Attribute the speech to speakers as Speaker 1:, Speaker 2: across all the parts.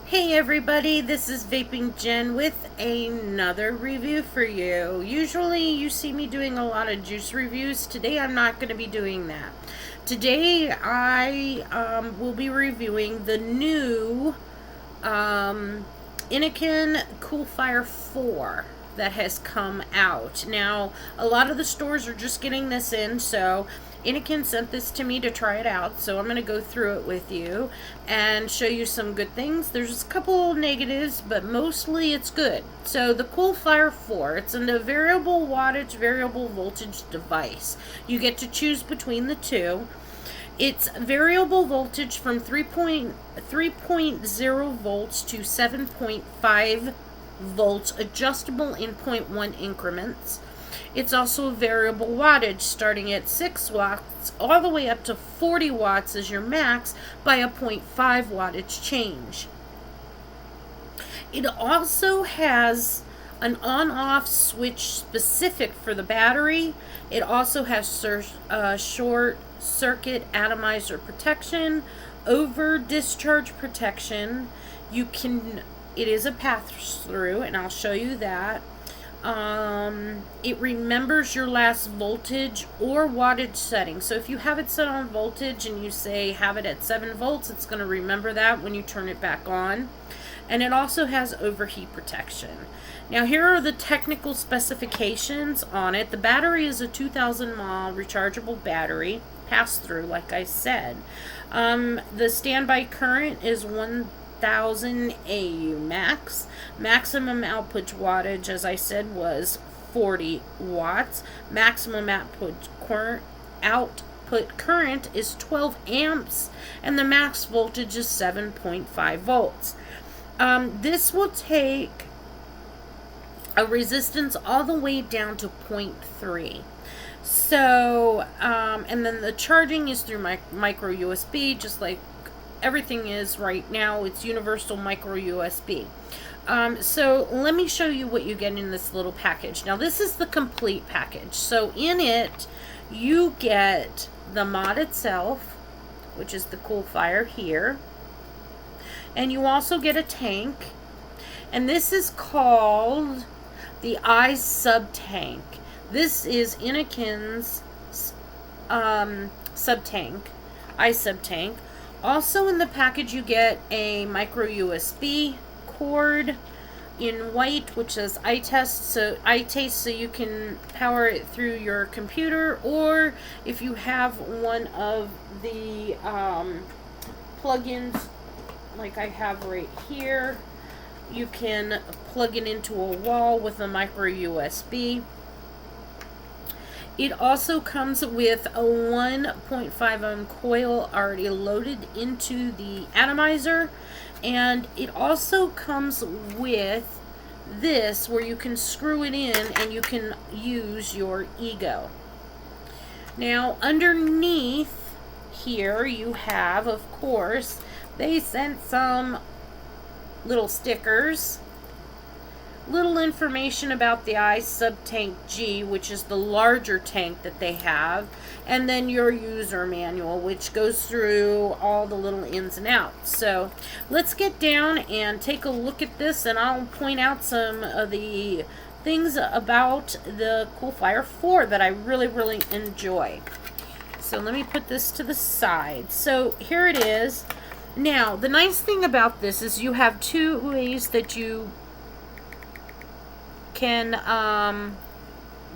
Speaker 1: Hey everybody, this is VAPINJENN with another review for you. Usually you see me doing a lot of juice reviews. Today I'm not going to be doing that. Today I will be reviewing the new Innokin Coolfire 4 that has come out. Now, a lot of the stores are just getting this in, so Innokin sent this to me to try it out, so I'm going to go through it with you and show you some good things. There's a couple negatives, but mostly it's good. So the Coolfire 4, it's a variable wattage, variable voltage device. You get to choose between the two. It's variable voltage from 3.0 volts to 7.5 volts, adjustable in 0.1 increments. It's also variable wattage, starting at 6 watts all the way up to 40 watts as your max by a 0.5 wattage change. It also has an on-off switch specific for the battery. It also has short circuit atomizer protection, over discharge protection. It is a pass-through, and I'll show you that. It remembers your last voltage or wattage setting. So if you have it set on voltage and you say have it at 7 volts, it's going to remember that when you turn it back on. And it also has overheat protection. Now here are the technical specifications on it. The battery is a 2,000 mAh rechargeable battery, pass-through like I said. The standby current is 1,000 AU max. Maximum output wattage, as I said, was 40 watts. Maximum output current is 12 amps, and the max voltage is 7.5 volts. This will take a resistance all the way down to 0.3. So, and then the charging is through micro USB, just like everything is right now. It's universal micro USB. So let me show you what you get in this little package. Now this is the complete package. So in it, you get the mod itself, which is the Coolfire here. And you also get a tank. And this is called the ISUB tank. This is Innokin's sub-tank, ISUB tank. Also in the package you get a micro USB cord in white, which is iTaste, so you can power it through your computer, or if you have one of the plugins like I have right here, you can plug it into a wall with a micro USB. It also comes with a 1.5 ohm coil already loaded into the atomizer, and it also comes with this where you can screw it in and you can use your ego. Now underneath here you have, of course, they sent some little stickers, little information about the ISUB tank G, which is the larger tank that they have, and then your user manual, which goes through all the little ins and outs. So let's get down and take a look at this, and I'll point out some of the things about the Coolfire 4 that I really enjoy. So let me put this to the side. So here it is. Now, the nice thing about this is you have two ways that you can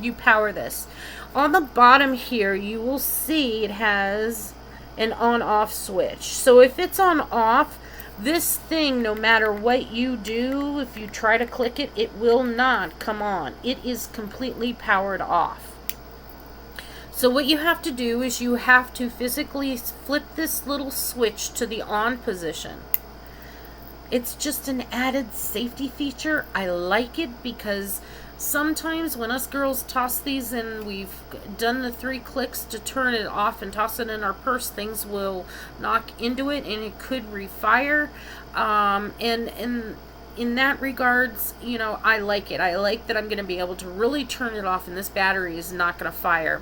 Speaker 1: you power this. On the bottom here, you will see it has an on-off switch. So if it's on off, this thing, no matter what you do, if you try to click it, it will not come on. It is completely powered off. So what you have to do is you have to physically flip this little switch to the on position. It's just an added safety feature. I like it because sometimes when us girls toss these and we've done the 3 clicks to turn it off and toss it in our purse, things will knock into it and it could refire. And in that regards, you know, I like it. I like that I'm going to be able to really turn it off and this battery is not going to fire.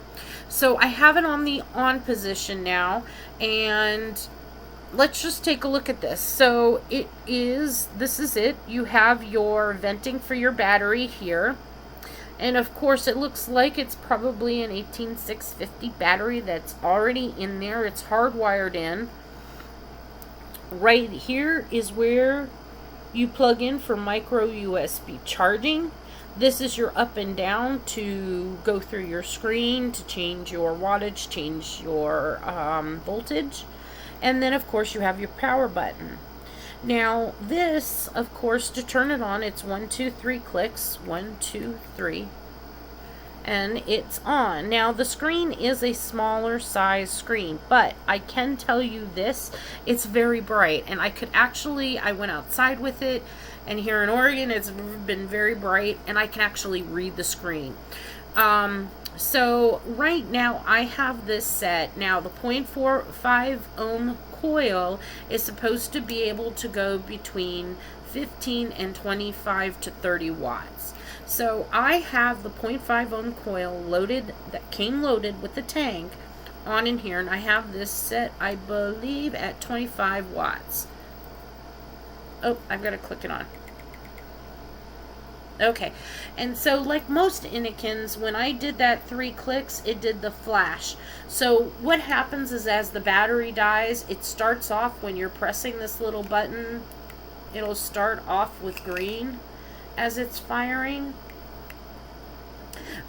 Speaker 1: So I have it on the on position now, and let's just take a look at this. So this is it. You have your venting for your battery here. And of course, it looks like it's probably an 18650 battery that's already in there. It's hardwired in. Right here is where you plug in for micro USB charging. This is your up and down to go through your screen, to change your wattage, change your voltage. And then, of course, you have your power button. Now, this, of course, to turn it on, it's 1, 2, 3 clicks. 1, 2, 3. And it's on. Now, the screen is a smaller size screen, but I can tell you this, it's very bright. And I went outside with it, and here in Oregon, it's been very bright, and I can actually read the screen. So right now I have this set. Now the 0.45 ohm coil is supposed to be able to go between 15 and 25 to 30 watts. So I have the 0.5 ohm coil loaded, that came loaded with the tank on in here, and I have this set, I believe, at 25 watts. Oh, I've got to click it on. Okay, and so like most Innokins, when I did that 3 clicks, it did the flash. So what happens is as the battery dies, it starts off when you're pressing this little button, it'll start off with green as it's firing.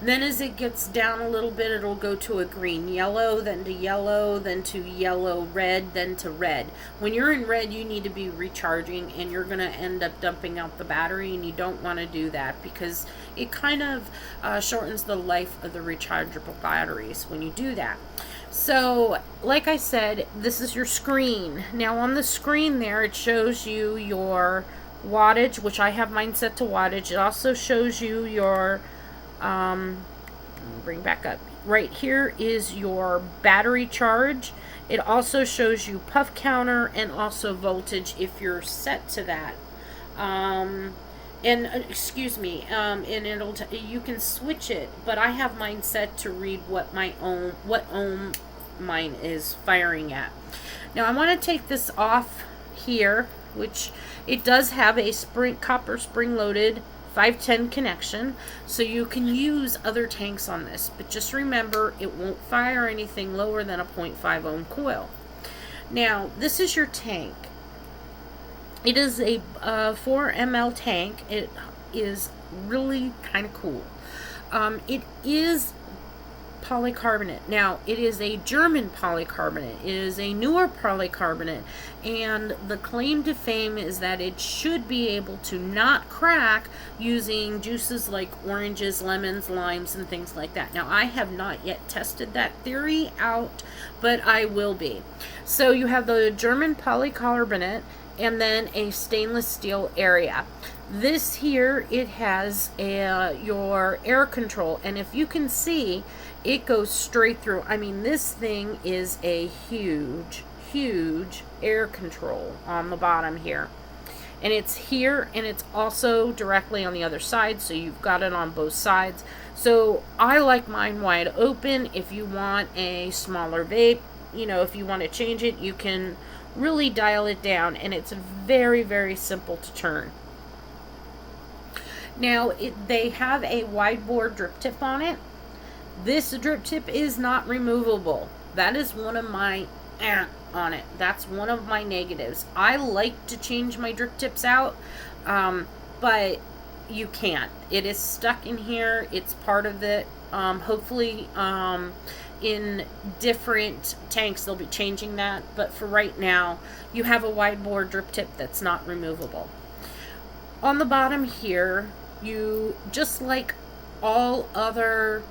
Speaker 1: Then as it gets down a little bit, it'll go to a green yellow, then to yellow, then to yellow red, then to red. When you're in red, you need to be recharging, and you're going to end up dumping out the battery, and you don't want to do that because it kind of shortens the life of the rechargeable batteries when you do that. So, like I said, this is your screen. Now on the screen there, it shows you your wattage, which I have mine set to wattage. It also shows you your bring back up. Right here is your battery charge. It also shows you puff counter and also voltage if you're set to that. And it'll you can switch it, but I have mine set to read what ohm mine is firing at. Now I want to take this off here, which it does have a copper spring loaded 510 connection, so you can use other tanks on this, but just remember it won't fire anything lower than a 0.5 ohm coil. Now this is your tank. It is a 4 ml tank. It is really kind of cool. It is polycarbonate. Now, it is a German polycarbonate. It is a newer polycarbonate, and the claim to fame is that it should be able to not crack using juices like oranges, lemons, limes, and things like that. Now, I have not yet tested that theory out, but I will be. So you have the German polycarbonate and then a stainless steel area. This here, it has your air control, and if you can see, it goes straight through. I mean, this thing is a huge air control on the bottom here. And it's here, and it's also directly on the other side, so you've got it on both sides. So I like mine wide open. If you want a smaller vape, if you want to change it, you can really dial it down, and it's very, very simple to turn. Now, they have a wide bore drip tip on it. This drip tip is not removable. That is one of my on it. That's one of my negatives. I like to change my drip tips out, but you can't. It is stuck in here. It's part of it. Hopefully, in different tanks, they'll be changing that. But for right now, you have a wide bore drip tip that's not removable. On the bottom here, you, just like all other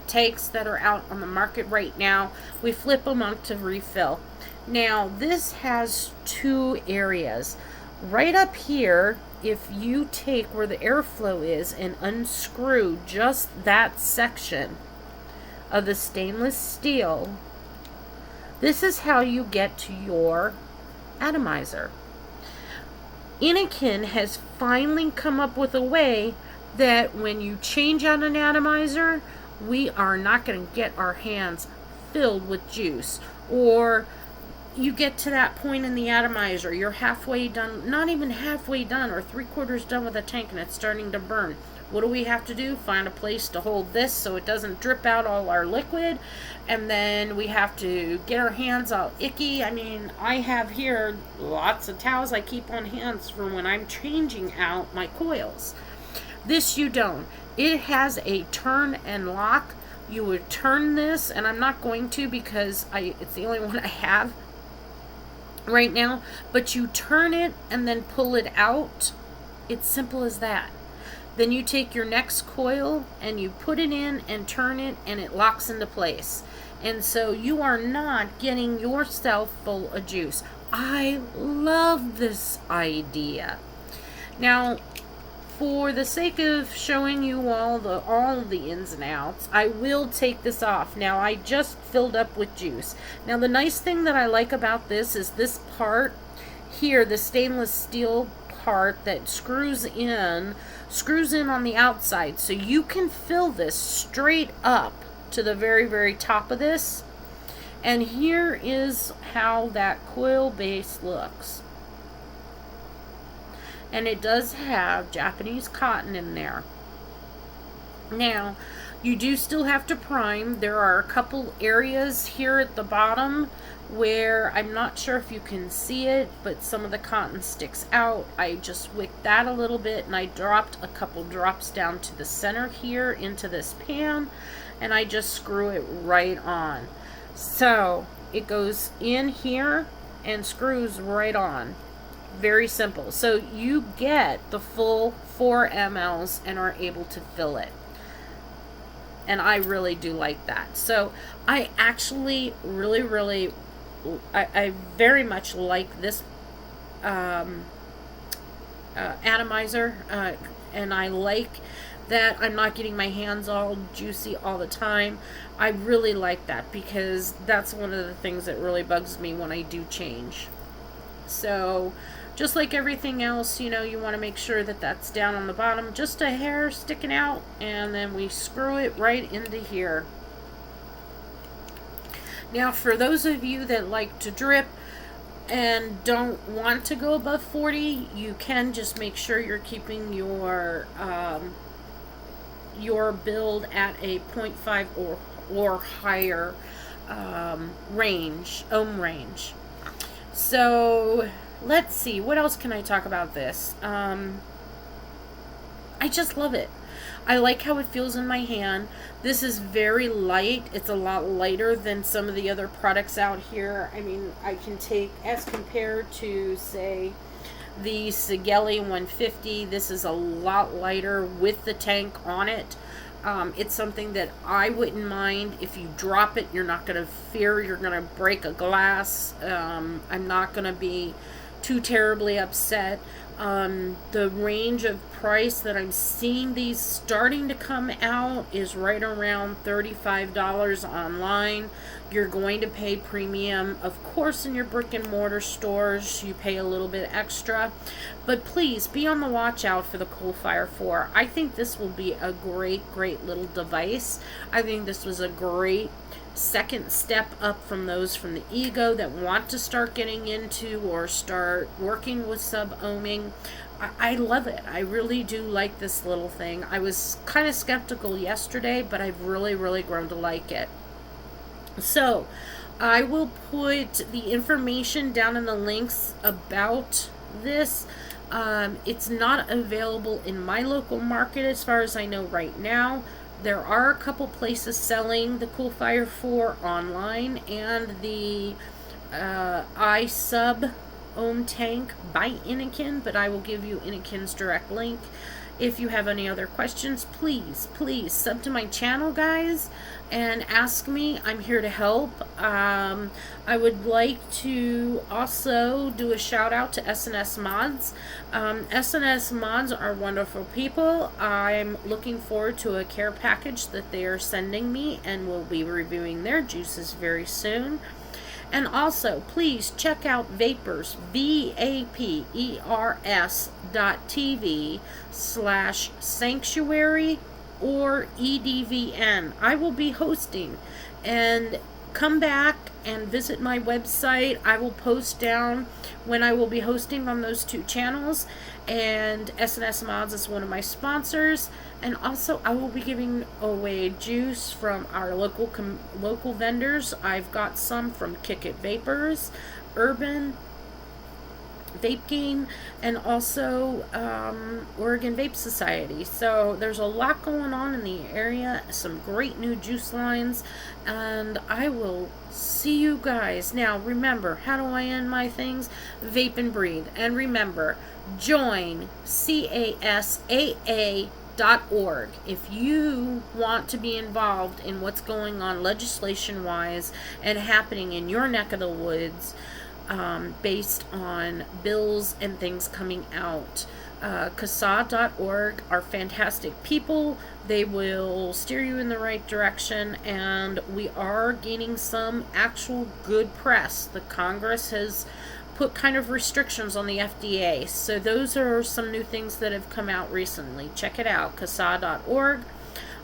Speaker 1: tanks that are out on the market right now, we flip them up to refill. Now, this has 2 areas. Right up here, if you take where the airflow is and unscrew just that section of the stainless steel, this is how you get to your atomizer. Innokin has finally come up with a way that when you change out an atomizer, we are not going to get our hands filled with juice, or you get to that point in the atomizer, you're halfway done, not even halfway done, or 3/4 done with the tank, and it's starting to burn. What do we have to do? Find a place to hold this so it doesn't drip out all our liquid, and then we have to get our hands all icky. I mean, I have here lots of towels I keep on hands for when I'm changing out my coils. This you don't. It has a turn and lock. You would turn this, and I'm not going to because it's the only one I have right now, but you turn it and then pull it out. It's simple as that. Then you take your next coil and you put it in and turn it, and it locks into place. And so you are not getting yourself full of juice. I love this idea. Now, for the sake of showing you all the ins and outs, I will take this off. Now, I just filled up with juice. Now, the nice thing that I like about this is this part here, the stainless steel part that screws in on the outside. So you can fill this straight up to the very, very top of this. And here is how that coil base looks. And it does have Japanese cotton in there. Now, you do still have to prime. There are a couple areas here at the bottom where I'm not sure if you can see it, but some of the cotton sticks out. I just wicked that a little bit, and I dropped a couple drops down to the center here into this pan, and I just screw it right on. So it goes in here and screws right on. Very simple. So you get the full 4 mLs and are able to fill it. And I really do like that. So I actually really, I very much like this atomizer. And I like that I'm not getting my hands all juicy all the time. I really like that because that's one of the things that really bugs me when I do change. So just like everything else, you know, you want to make sure that that's down on the bottom, just a hair sticking out, and then we screw it right into here. Now, for those of you that like to drip and don't want to go above 40, you can just make sure you're keeping your build at a 0.5 or higher ohm range. So let's see, what else can I talk about this? I just love it. I like how it feels in my hand. This is very light. It's a lot lighter than some of the other products out here. I mean, I can take, as compared to, say, the Sigeli 150, this is a lot lighter with the tank on it. It's something that I wouldn't mind. If you drop it, you're not going to fear you're going to break a glass. I'm not going to be too terribly upset. The range of price that I'm seeing these starting to come out is right around $35 online. You're going to pay premium. Of course, in your brick and mortar stores, you pay a little bit extra. But please be on the watch out for the Coolfire 4. I think this will be a great little device. I think this was a great second step up from those from the Ego that want to start getting into or start working with sub-ohming. I love it. I really do like this little thing. I was kind of skeptical yesterday, but I've really grown to like it. So I will put the information down in the links about this. It's not available in my local market as far as I know right now. There are a couple places selling the Coolfire 4 online, and the ISUB ohm tank by Innokin, but I will give you Innokin's direct link. If you have any other questions, please sub to my channel, guys, and ask me. I'm here to help. I would like to also do a shout out to S&S Mods. S&S Mods are wonderful people. I'm looking forward to a care package that they are sending me, and we'll be reviewing their juices very soon. And also, please check out Vapers, VAPERS.TV/sanctuary or EDVN. I will be hosting, and come back and visit my website. I will post down when I will be hosting on those 2 channels, and S&S Mods is one of my sponsors. And also I will be giving away juice from our local vendors. I've got some from Kick It Vapers, Urban Vape Game, and also Oregon Vape Society. So there's a lot going on in the area, some great new juice lines, and I will see you guys. Now remember, how do I end my things? Vape and breathe. And remember, join Casaa.org if you want to be involved in what's going on legislation wise and happening in your neck of the woods, based on bills and things coming out. Casaa.org are fantastic people. They will steer you in the right direction, and we are gaining some actual good press. The Congress has put kind of restrictions on the FDA, so those are some new things that have come out recently. Check it out, Casaa.org.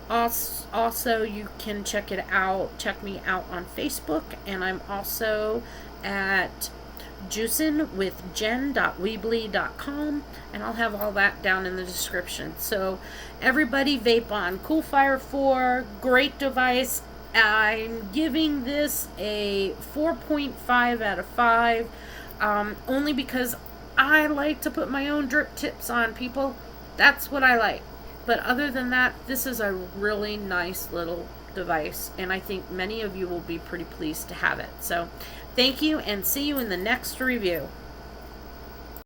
Speaker 1: Also, you can check me out on Facebook, and I'm also at juicingwithjen.weebly.com, and I'll have all that down in the description. So everybody vape on. Coolfire 4, great device. I'm giving this a 4.5 out of 5, only because I like to put my own drip tips on, people. That's what I like. But other than that, this is a really nice little device, and I think many of you will be pretty pleased to have it. So thank you, and see you in the next review.